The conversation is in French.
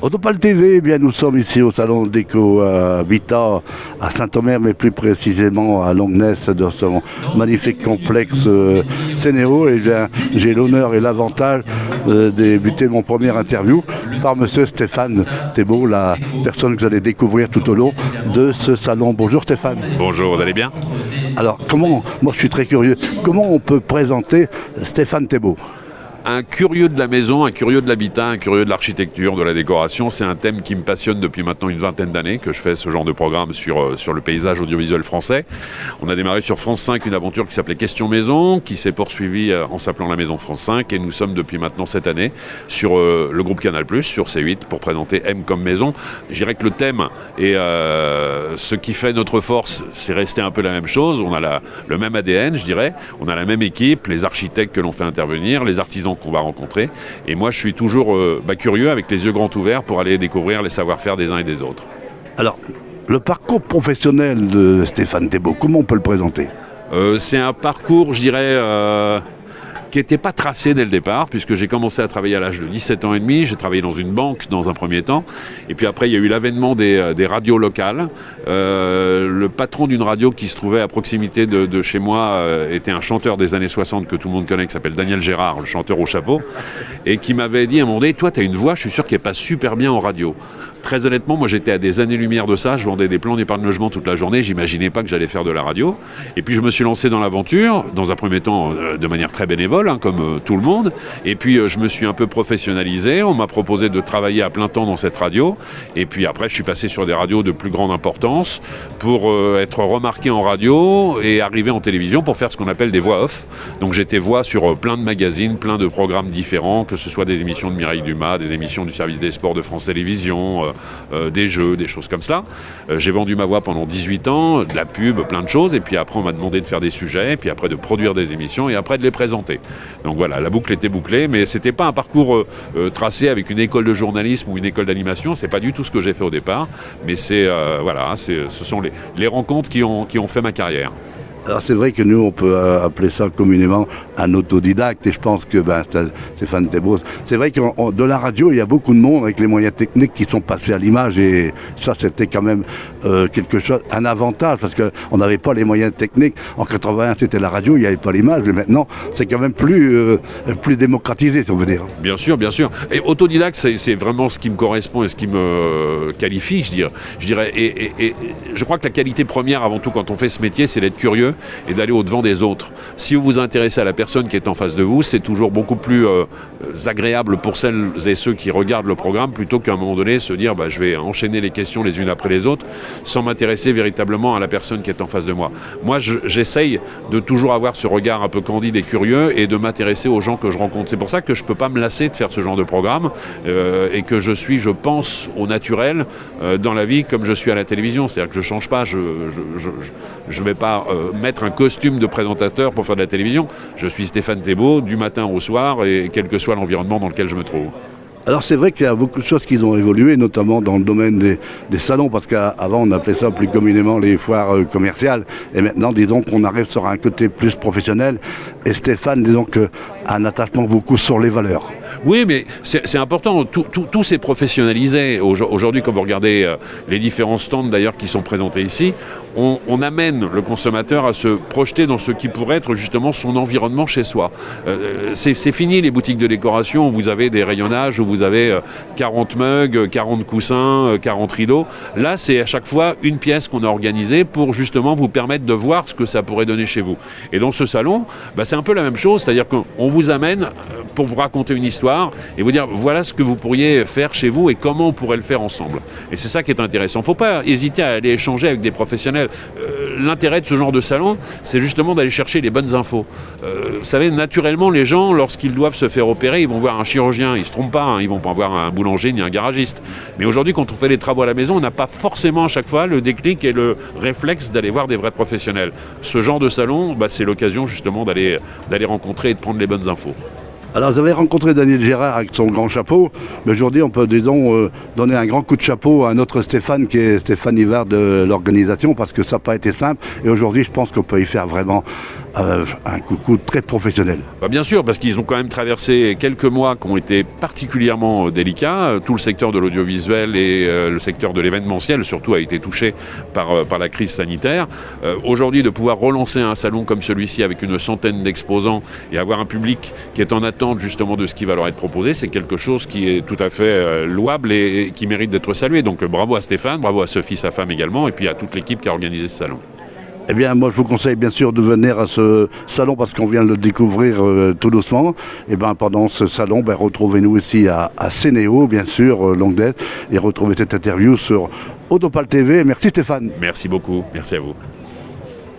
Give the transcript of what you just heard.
Autopal TV, eh bien, nous sommes ici au Salon Déco Habitat à Saint-Omer, mais plus précisément à Longnes, dans ce magnifique complexe Sénéo. Et bien, j'ai l'honneur et l'avantage de débuter mon première interview par monsieur Stéphane Thébault, la personne que vous allez découvrir tout au long de ce salon. Bonjour Stéphane. Bonjour, vous allez bien? Alors, moi je suis très curieux, comment on peut présenter Stéphane Thébault? Un curieux de la maison, un curieux de l'habitat, un curieux de l'architecture, de la décoration, c'est un thème qui me passionne depuis maintenant une vingtaine d'années, que je fais ce genre de programme sur le paysage audiovisuel français. On a démarré sur France 5 une aventure qui s'appelait Question Maison, qui s'est poursuivie en s'appelant La Maison France 5, et nous sommes depuis maintenant cette année sur le groupe Canal+, sur C8, pour présenter M comme maison. Je dirais que le thème et ce qui fait notre force, c'est resté un peu la même chose. On a le même ADN, je dirais. On a la même équipe, les architectes que l'on fait intervenir, les artisans qu'on va rencontrer. Et moi, je suis toujours curieux, avec les yeux grands ouverts, pour aller découvrir les savoir-faire des uns et des autres. Alors, le parcours professionnel de Stéphane Thébault, comment on peut le présenter? C'est un parcours, je dirais, qui n'était pas tracé dès le départ, puisque j'ai commencé à travailler à l'âge de 17 ans et demi. J'ai travaillé dans une banque dans un premier temps, et puis après il y a eu l'avènement des radios locales. Le patron d'une radio qui se trouvait à proximité de chez moi était un chanteur des années 60 que tout le monde connaît, qui s'appelle Daniel Gérard, le chanteur au chapeau, et qui m'avait dit à un moment donné: toi tu as une voix, je suis sûr qu'elle passe super bien en radio. Très honnêtement, moi j'étais à des années-lumière de ça, je vendais des plans d'épargne logement toute la journée, j'imaginais pas que j'allais faire de la radio. Et puis je me suis lancé dans l'aventure, dans un premier temps de manière très bénévole, comme tout le monde. Et puis je me suis un peu professionnalisé, on m'a proposé de travailler à plein temps dans cette radio. Et puis après je suis passé sur des radios de plus grande importance pour être remarqué en radio et arriver en télévision pour faire ce qu'on appelle des voix off. Donc j'étais voix sur plein de magazines, plein de programmes différents, que ce soit des émissions de Mireille Dumas, des émissions du service des sports de France Télévisions, des jeux, des choses comme ça. J'ai vendu ma voix pendant 18 ans, de la pub, plein de choses, et puis après on m'a demandé de faire des sujets, et puis après de produire des émissions, et après de les présenter. Donc voilà, la boucle était bouclée, mais c'était pas un parcours tracé avec une école de journalisme ou une école d'animation, c'est pas du tout ce que j'ai fait au départ, mais ce sont les rencontres qui ont fait ma carrière. Alors c'est vrai que nous on peut appeler ça communément un autodidacte, et je pense que Stéphane Thébault, c'est vrai que de la radio il y a beaucoup de monde avec les moyens techniques qui sont passés à l'image, et ça c'était quand même quelque chose, un avantage, parce qu'on n'avait pas les moyens techniques. En 81 c'était la radio, il n'y avait pas l'image, mais maintenant c'est quand même plus démocratisé, si on veut dire. Bien sûr, bien sûr. Et autodidacte, c'est vraiment ce qui me correspond et ce qui me qualifie, je dirais. Et je crois que la qualité première avant tout quand on fait ce métier, c'est d'être curieux et d'aller au-devant des autres. Si vous vous intéressez à la personne qui est en face de vous, c'est toujours beaucoup plus agréable pour celles et ceux qui regardent le programme, plutôt qu'à un moment donné se dire je vais enchaîner les questions les unes après les autres sans m'intéresser véritablement à la personne qui est en face de moi. Moi, j'essaye de toujours avoir ce regard un peu candide et curieux et de m'intéresser aux gens que je rencontre. C'est pour ça que je ne peux pas me lasser de faire ce genre de programme et que je suis, je pense, au naturel dans la vie comme je suis à la télévision. C'est-à-dire que je ne change pas, je ne vais pas mettre un costume de présentateur pour faire de la télévision. Je suis Stéphane Thébault du matin au soir, et quel que soit l'environnement dans lequel je me trouve. Alors c'est vrai qu'il y a beaucoup de choses qui ont évolué, notamment dans le domaine des salons, parce qu'avant on appelait ça plus communément les foires commerciales, et maintenant disons qu'on arrive sur un côté plus professionnel, et Stéphane, disons un attachement beaucoup sur les valeurs. Oui, mais c'est important, tout s'est professionnalisé. Aujourd'hui, quand vous regardez les différents stands d'ailleurs qui sont présentés ici, on amène le consommateur à se projeter dans ce qui pourrait être justement son environnement chez soi. C'est fini les boutiques de décoration où vous avez des rayonnages, où vous avez 40 mugs, 40 coussins, 40 rideaux. Là, c'est à chaque fois une pièce qu'on a organisée pour justement vous permettre de voir ce que ça pourrait donner chez vous. Et dans ce salon, c'est un peu la même chose, c'est-à-dire qu'on vous amène pour vous raconter une histoire et vous dire voilà ce que vous pourriez faire chez vous et comment on pourrait le faire ensemble. Et c'est ça qui est intéressant. Il ne faut pas hésiter à aller échanger avec des professionnels. L'intérêt de ce genre de salon, c'est justement d'aller chercher les bonnes infos. Vous savez, naturellement, les gens, lorsqu'ils doivent se faire opérer, ils vont voir un chirurgien, ils ne se trompent pas, ils ne vont pas voir un boulanger ni un garagiste. Mais aujourd'hui, quand on fait des travaux à la maison, on n'a pas forcément à chaque fois le déclic et le réflexe d'aller voir des vrais professionnels. Ce genre de salon, c'est l'occasion justement d'aller rencontrer et de prendre les bonnes infos. Alors, vous avez rencontré Daniel Gérard avec son grand chapeau, mais aujourd'hui, on peut, disons, donner un grand coup de chapeau à notre Stéphane, qui est Stéphane Hivard de l'organisation, parce que ça n'a pas été simple. Et aujourd'hui, je pense qu'on peut y faire vraiment un coucou très professionnel. Bah bien sûr, parce qu'ils ont quand même traversé quelques mois qui ont été particulièrement délicats. Tout le secteur de l'audiovisuel et le secteur de l'événementiel, surtout, a été touché par la crise sanitaire. Aujourd'hui, de pouvoir relancer un salon comme celui-ci avec une centaine d'exposants et avoir un public qui est en attente justement de ce qui va leur être proposé, c'est quelque chose qui est tout à fait louable et qui mérite d'être salué. Donc bravo à Stéphane, bravo à Sophie, sa femme également, et puis à toute l'équipe qui a organisé ce salon. Eh bien, moi, je vous conseille bien sûr de venir à ce salon parce qu'on vient de le découvrir tout doucement. Et bien, pendant ce salon, retrouvez-nous ici à Sénéo, bien sûr, longue date, et retrouvez cette interview sur Autopal TV. Merci Stéphane. Merci beaucoup, merci à vous.